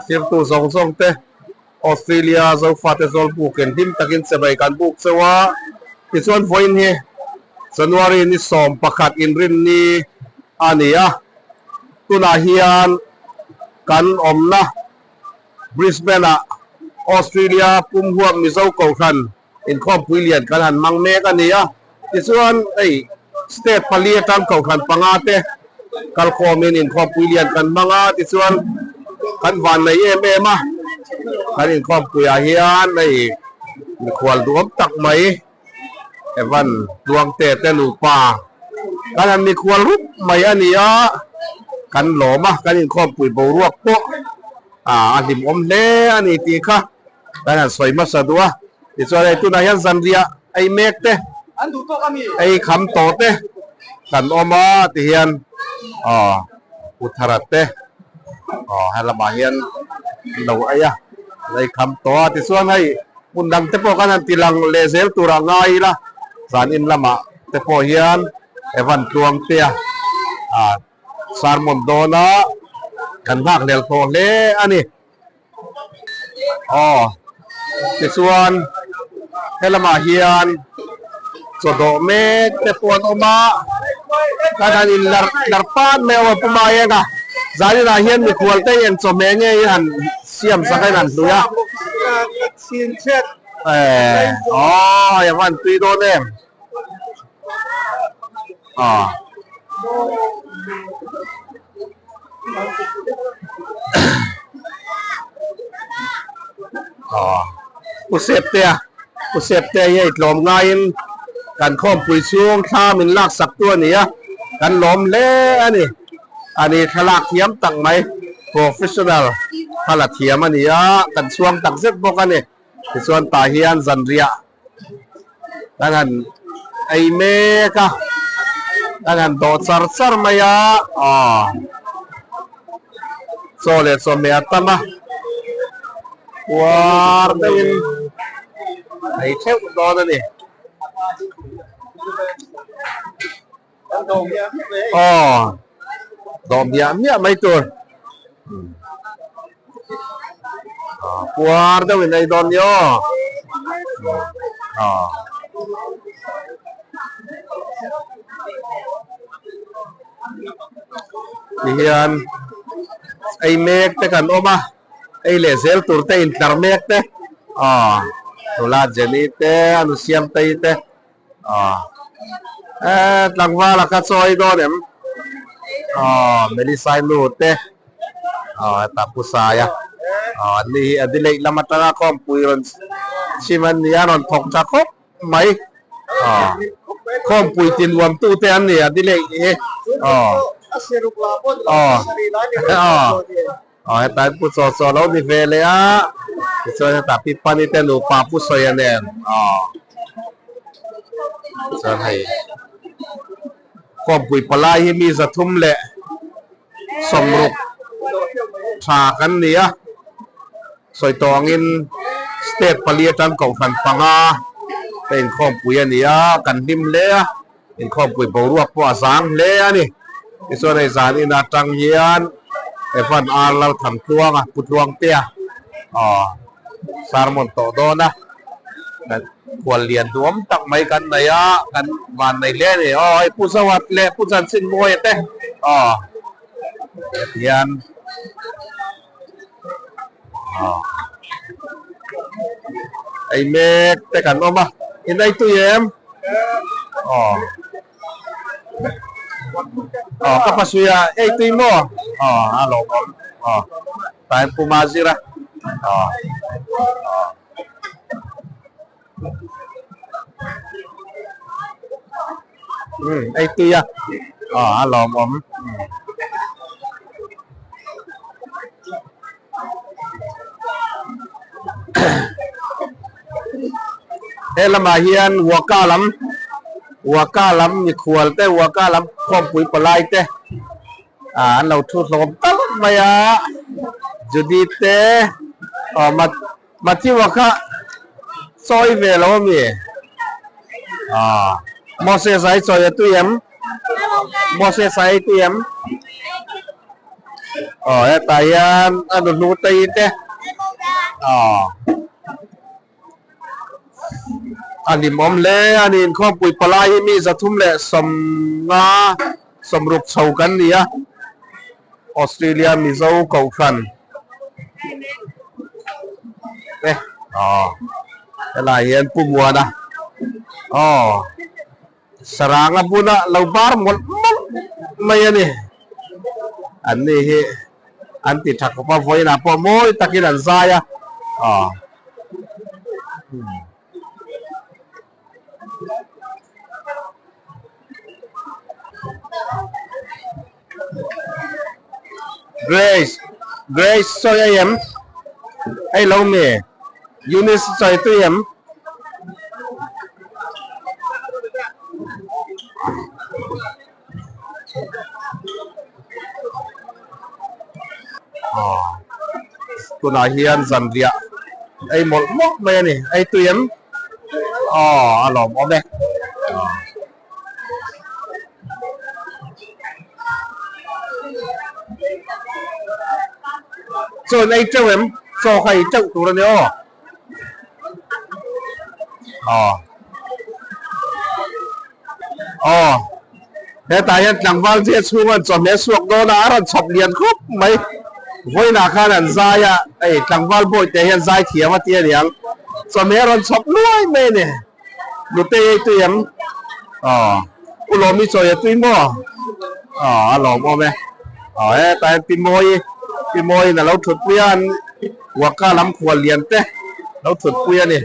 ทีมตู้ส่งเตะออสเตรเลียจะฟาดจะบุกเห็นทีมตะกินเสบายกันบุกเสว่าที่ส่วนฝอยนี่จันวารีนี่สอมประคัดอินรินนี่อันนี้ตุลาเฮียนกันอมนะบริสเบนออสเตรเลียปุ่มหัวมิโซเกาขันอินคอมพุยเลียนกันหันมังเมกันนี่ที่ส่วนสเตทพาลีตันเกาขันปังอาเตกัลโคมินอินคอมพุยเลียนกันมังอาที่ส่วนกันวันในมากันอินคอมพุยอาเฮียนในมีควรรวมตักไหมวันดวงเตะลูกป่ากันมีควรรุปไหมอันนี้กันหลอมกันอินคอมพุยบรวบโปอันที่ผมเล่อันนี้ตีค่ะกันสวยมาสะดวกที่ส่วนไอ้ตุนายนซันเรียไอ้เมกเตไอ้คำโตเตกันออกมาที่เฮียนอุทรัตเตให้ละมาเฮียนเราไอ้คำโตที่ส่วนให้มุนดังเตปอกันที่หลังเลเซลตุระง่ายละสารอินละมาเตปอเฮียนเอวันตวงเตียสารมุนโดนะกันภาคเดลโตเลอันนี้ที่ส่วนให้ละมาเฮียนสดเมกเตปอนออกมาการอินลาร์ปานเมวปุมาเองจารีนาเฮียนมีควรเตยันสมัยเงี้ยเสียมสักนั้นดูอย่างวันปีโดเนมอุเสพเตียยัยหลอมง่ายกันข้อมปุยช่วงข้ามินลากสักตัวนี้กันหลอมเล่อันนี้ทลากเทียมตั้งไหม professional ทลากเทียมอันนี้กันช่วงตั้งเสร็จบอกกันนี่ส่วนตาเฮียนจันเรียดังนั้นไอเมกะดังนั้นโดดสารมายาโซเลสโซเมียตันนะวาร์ดินไอเทวโดนนี่ดอมยามเนี่ยไม่ตัววาร์ดินไอดอนโยนี่ยันไอเมกเตกันออกมาไอเลเซลตัวเตอินเตอร์เมกเตตุลาเจนีเตอนุเซียมเตเตตั้งว่าละกัดซอยโดนเนี่ยเมลิไซนูเตตับปุษายนี่อดีเลกลามาตระคอมปุยรันชิมันยานนทองจักรไหมคอมปุยตินรวมตู้เตอันนี้อดีเลกแต่ปุษโซเราดิเวเลยส่วนแต่ปิปันนี่เตลูปาปุษยันเนี่ยส่วนให้คอมปุยปลายมีสะทุ่มเละสมรุกชากันเนี่ยสวยตองอินสเตทปลีตันของฟันปังเป็นคอมปุยเนี่ยกันดิมเละเป็นคอมปุยบรวบปัวสางเละนี่ส่วนในสารอินาจังเยียนฟันเราทำช่วงปุดวงเตี้ยสารมนโตโดนะควรเรียนรวมตักไม่กันไหนกันวันในเล่นี่ไอ้ผู้สวัสดิ์เล่ผู้สันสินมวยเต้เรียนไอ้เมกแต่กันออกมาอินไอตุยเอ็มkapasuya itu mo halo tayo pumazira itu ya halo mom lamahian wakalamมีขวลแต่วakalam ความปุ๋ยปลายแต่เราทุกคนตั้งมายาจุดีแต่มาที่วakaซอยเวลามีมอเสสไอซอยตุยมมอเสสไอตุยม tayan ano lutay ite. Anim omle anin ko pui palai mi zathum le som nga somruk chau kan nia Australia mizo kau khan la hian pumwa na saranga puna laubar mol mai ani anni hi anti thak pa voina po moi takin an zaya Grace soy em ai lâu mẹ Eunice soy tôi em tôi nói hiền dần địa ai một mốc mẹ này ai tôi em lỏng ở đây rồi này châu em cho hay châu tụi nó nữa thế tại hiện chẳng vang chia xuống mà cho mẹ xuống đó đã là chọc liền khóc mấy với là khá là dài à ấy chẳng vang bội thế hiện dài thiệt mà tiền liền cho mẹ rồi chọc nuôi mẹ nè lúc tê tụi em u lo mi cho tụi mò lo mò mẹ tạiพี่มอยนะเราถุดเพี้ยนหัวก้าล้ำขวดเหรียญเต้เราถุดเพี้ยนนี่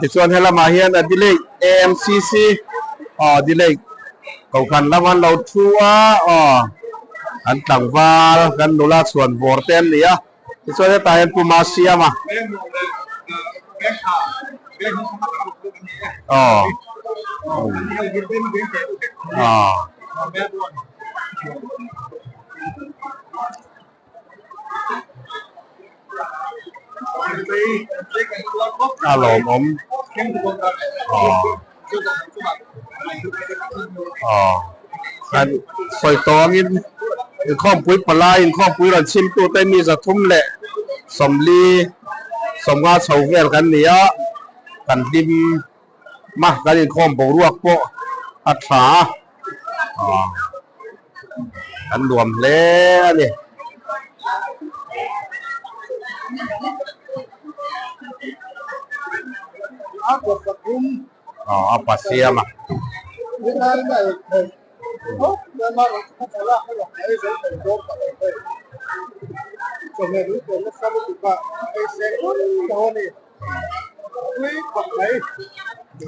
ติดส่วนให้เรามาเฮียนดิเลก AMCC ดิเลกเขาขันละวันเราทัวอันต่างว่ากันดูแลส่วนบอร์เทนเนี่ยติดส่วนให้ตายปูมาเซียมาลมผมอันสอยตองินข้อมปุ้ยปลายข้อมปุ้ยเราชิมตัวแต่มีจะทุ่มแหละสมลีสมว่าเฉาเวลกันเนี่ยกันดิมมากันข้อมปรวกโปอัฐาอันรวมแล้วนี่apa siya ma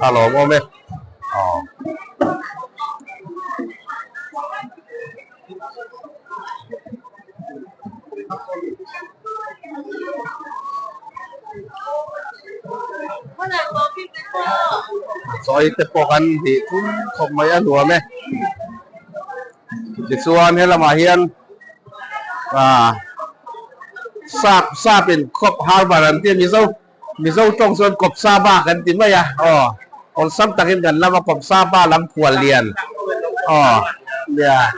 halo mo me so ite po kan di kung may ano me disuan hela mahian sapin kop harbaran tin miso tong son kop saba kan tin maya on sam takin kan lama kop saba lam kwal lian ya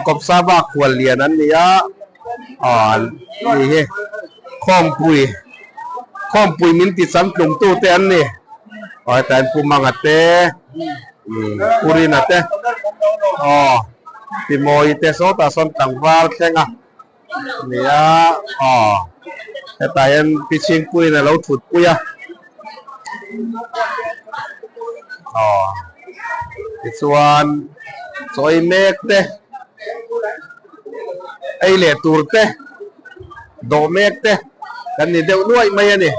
kop saba kwal lian an niya ni khom pui min ti sam tlung tu te an ni tan pumangate purinate Timoy te so ta son tangwal kenga niya tayan pitching pui na lo thut puya isuan soy mek te ai le tur te do mek te kan ni deu nuai mai ani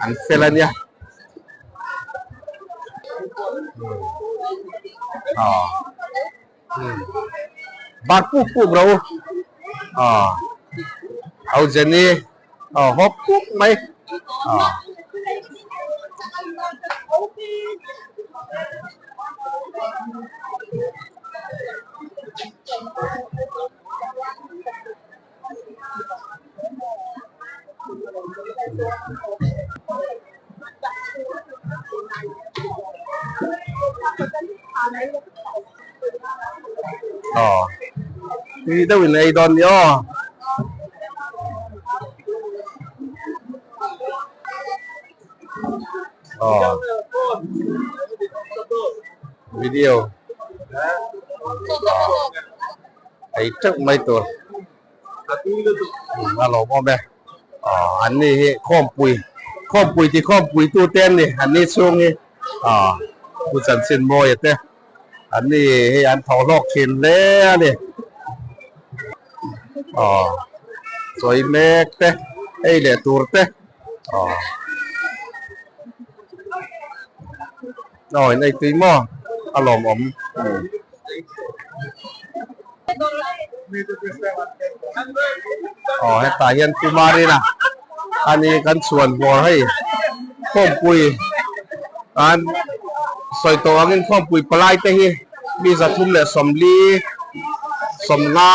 an felan ya bạc puk bro au jeni hop puk mai Vì đâu này đòn nhá. Video. Ấy chắc mấy tuổi. Alo bom bè. Anh này khom pui thì khom pui tu ten này, anh này xuống này.ผู้สันสินโมยเต้อันนี้ให้อันทอลอกเข็นแล้วนี่สวยแม็กเต้ไอ้เหล่ตูร์เต้ในตีหม้ออารมณ์ให้ตาเห็นกุมารีนะอันนี้กันส่วนบัวให้ข้อมปุยอันสอยตัวเงินข้อมปุยปลายเตะมีสัตว์ทุ่มเหล่สมลีสมงา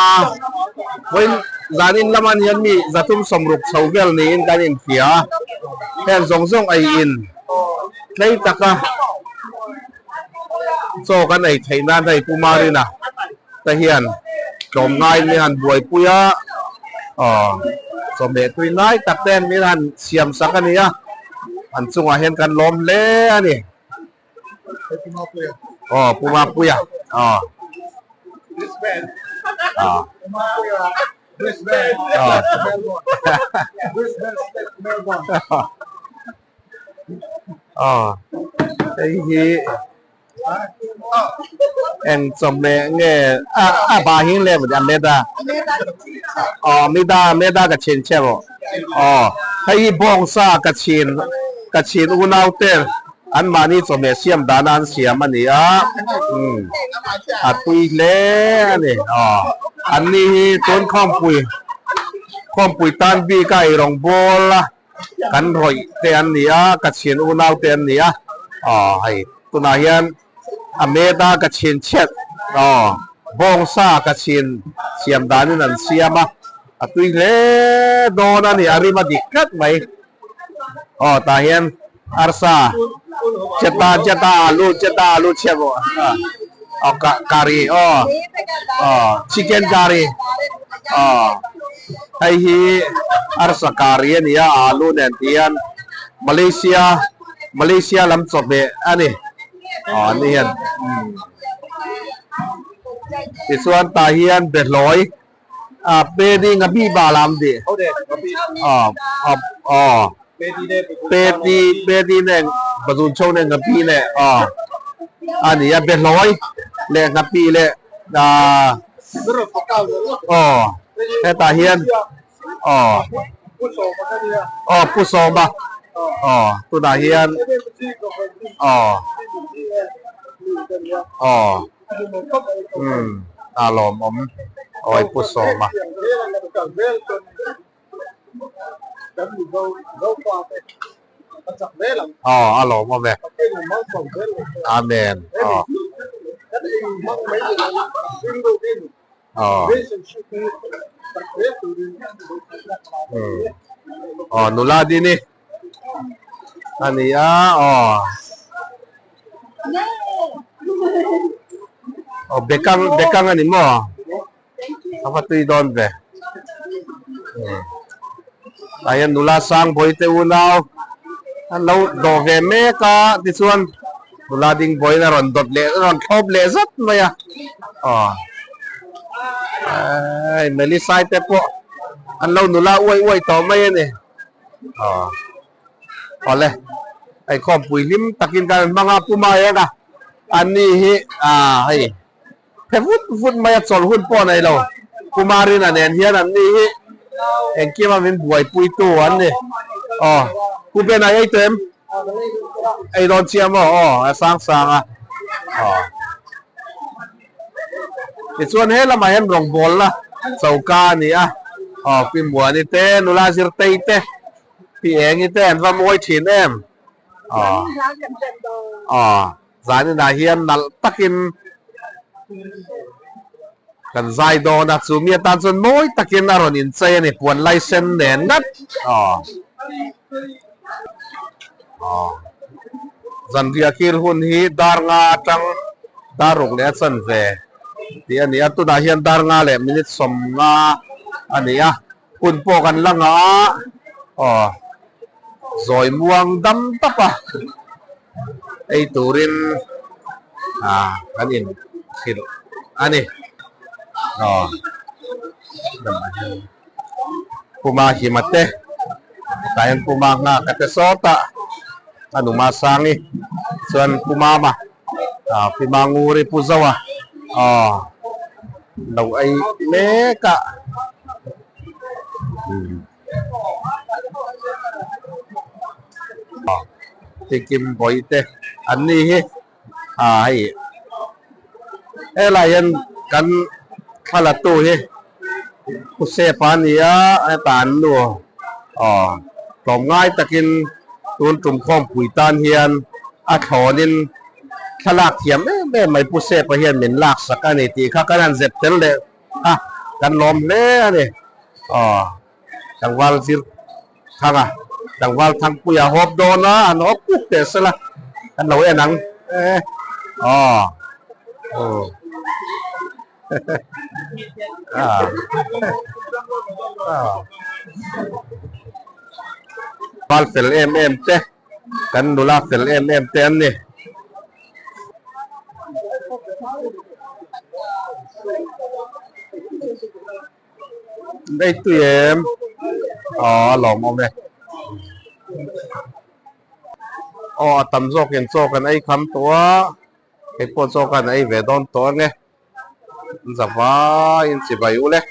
เว้นจานินละมันยันมีสัตว์ทุ่มสมรุกเสาเวลนี้กันเองเขียแทนส่งไออินในตะกะโซกันไอไทยนั่นไอกุมารีนะตะเฮียนจมง่ายมีหันบวยปุยสมเด็จตุยน้อยตักแดนมีหันเสียมสักกันนี่อันสุงเห็นกันล้มเละนี่ปูมาปุยไอ้ที่เอ็นสมเด็จเนี่ยบาหิงเลยเหมือนเมด้าเมด้ากับเชนใช่ป่ะให้บองซากับเชนอุณาวเตอร์อันมานี่สมเด็จเสียมดานันเสียมันนี่ตุยเล่นี่อันนี้ต้นข้อมปุยตันบีกับไอรองบอลละกันรอยเตียนนี่กับเชนอุณาวเตียนนี่ให้ตัวนายันอเมด้ากับเชนเช็ดบองซากับเชนเสียมดานันเสียมาตุยเล่โดนนี่อาริมาดิกัดไหมตาเห็นอาร์ซาเจตาอาลูเชฟcurry chicken curryไอ้ฮีอาร์ซาcurryนี่อาลูเนี่ยที่อันมาเลเซียลำจบเนี่ยอันนี้นี่เห็นที่ส่วนตาเฮียนเบ็ดลอยเปดีงบีบาลามดีเปดีเนี่ยประตูโชว์เนี่ยงบีเนี่ยอันนี้เป็นร้อยเลยงบีเลยแค่ตาเฮียนผู้สองปะตัวตาเฮียนอารมณ์เอาไว้ผู้สองมาอารมณ์มาแบบอาเมนนุลาดีนี่อันนี้เบกังอันนี้มั้งapa tu idon be ayan nula sang boy te unaw lo do ve me ka ti chuan nula ding boy na ron dot le ron thop le zat maya ai meli sai te po an lo nula oi to mai ni ole ai khom pui lim takin kan mga pumaya ka ani hi haiเพฟุตมาจอลหุ่นป้อนไอเรากุมารีน่ะเนี่ยเฮียนั่นนี่เอ็งเกี่ยมาเป็นบวยปุยตัวอันนี่กูเป็นไอ้เต็มไอ้โดนเชียมสร้างที่ส่วนเฮละมาเห็นรองบอลละเสากานี่พี่หมัวนี่เต้นุลาซิร์เต้พี่เอ็งนี่เต้ว่ามวยฉีนเอ็มสายนี่น่ะเฮียนนั่นตักินกันใจโดนักสูมีตันส่วนน้อยตะกินอารมณ์อินเซนี่ปวนไลเซนเด่นนัดจันเดียคิรหุ่นฮีดาร์งาจัง daruk le chan ve ti ani atuna hian dar nga le minute som nga ani a kun po kan langa zoi muang dam tapa ei turin kanin khil ani puma himate tayan puma nga katesota anu masangi suan pumama pimanguri puzawa law ay leka tikim boite ani hi hai elayan kan khalatu hi kuse pania tan nu tom ngai takin tun tum khom puitan hian a thonin khalak thiam me mai puse pa hian min lak sakani ti kha kanan zep tel le kan lom le ani tangwal sir thanga tangwal thang puya hop dona an hop puk te sala kan lo enang bal fel te kan nula fel te ni đây tụi em lỏng ông này tầm do kiện cho cái ấy khám tua cái con cho cái ấy về đón tua nghe giờ va in chỉ bảy u đấy